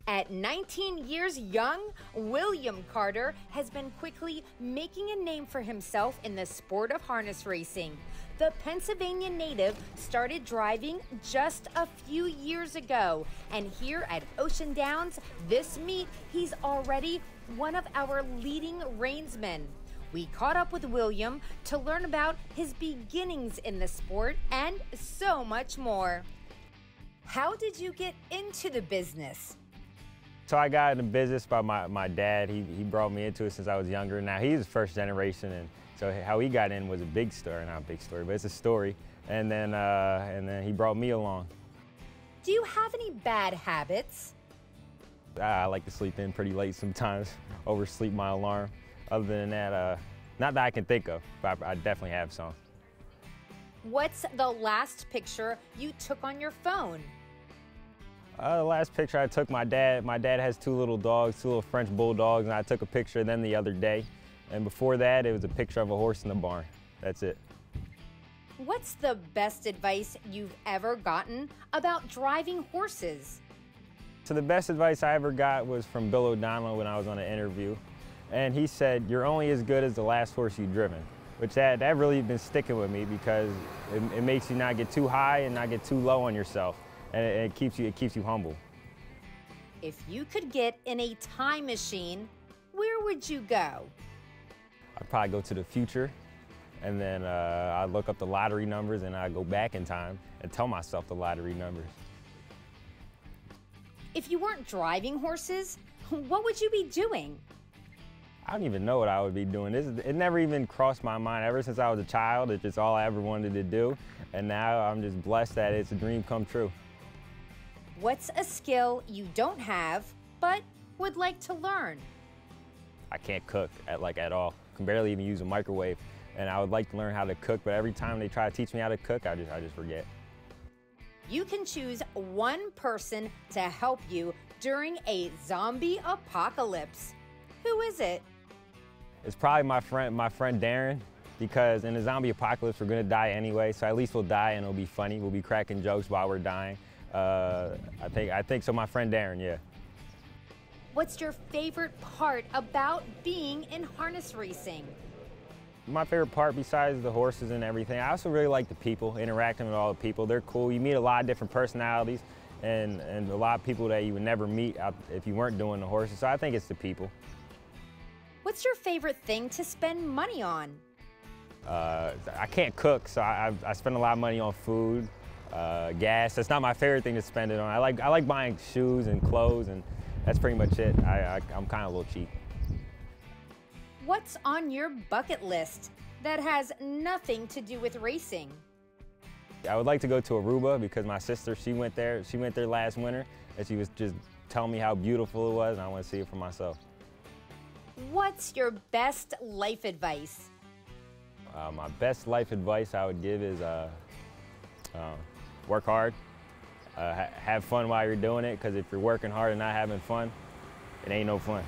At 19 years young, William Carter has been quickly making a name for himself in the sport of harness racing. The Pennsylvania native started driving just a few years ago, and here at Ocean Downs, this meet, he's already one of our leading reinsmen. We caught up with William to learn about his beginnings in the sport and so much more. How did you get into the business? So I got into business by my dad. He brought me into it since I was younger. Now he's first generation, and so how he got in was a big story, not a big story, but it's a story. And then he brought me along. Do you have any bad habits? I like to sleep in pretty late sometimes, oversleep my alarm. Other than that, not that I can think of, but I definitely have some. What's the last picture you took on your phone? The last picture I took, my dad has two little dogs, two little French bulldogs, and I took a picture of them the other day. And before that, it was a picture of a horse in the barn. That's it. What's the best advice you've ever gotten about driving horses? So the best advice I ever got was from Bill O'Donnell when I was on an interview. And he said, "You're only as good as the last horse you've driven," which that really been sticking with me because it makes you not get too high and not get too low on yourself. And it keeps you humble. If you could get in a time machine, where would you go? I'd probably go to the future, and then I'd look up the lottery numbers, and I'd go back in time and tell myself the lottery numbers. If you weren't driving horses, what would you be doing? I don't even know what I would be doing. It never even crossed my mind. Ever since I was a child, it's just all I ever wanted to do, and now I'm just blessed that it's a dream come true. What's a skill you don't have, but would like to learn? I can't cook at all. I can barely even use a microwave, and I would like to learn how to cook, but every time they try to teach me how to cook, I just forget. You can choose one person to help you during a zombie apocalypse. Who is it? It's probably my friend Darren, because in the zombie apocalypse, we're gonna die anyway, so at least we'll die and it'll be funny. We'll be cracking jokes while we're dying. I think so, my friend Darren, yeah. What's your favorite part about being in harness racing? My favorite part, besides the horses and everything, I also really like the people, interacting with all the people. They're cool. You meet a lot of different personalities and a lot of people that you would never meet if you weren't doing the horses, so I think it's the people. What's your favorite thing to spend money on? I can't cook, so I spend a lot of money on food, gas. That's not my favorite thing to spend it on. I like buying shoes and clothes, and that's pretty much it. I'm kind of a little cheap. What's on your bucket list that has nothing to do with racing? I would like to go to Aruba because my sister, she went there last winter, and she was just telling me how beautiful it was, and I want to see it for myself. What's your best life advice? My best life advice I would give is work hard, have fun while you're doing it, because if you're working hard and not having fun, it ain't no fun.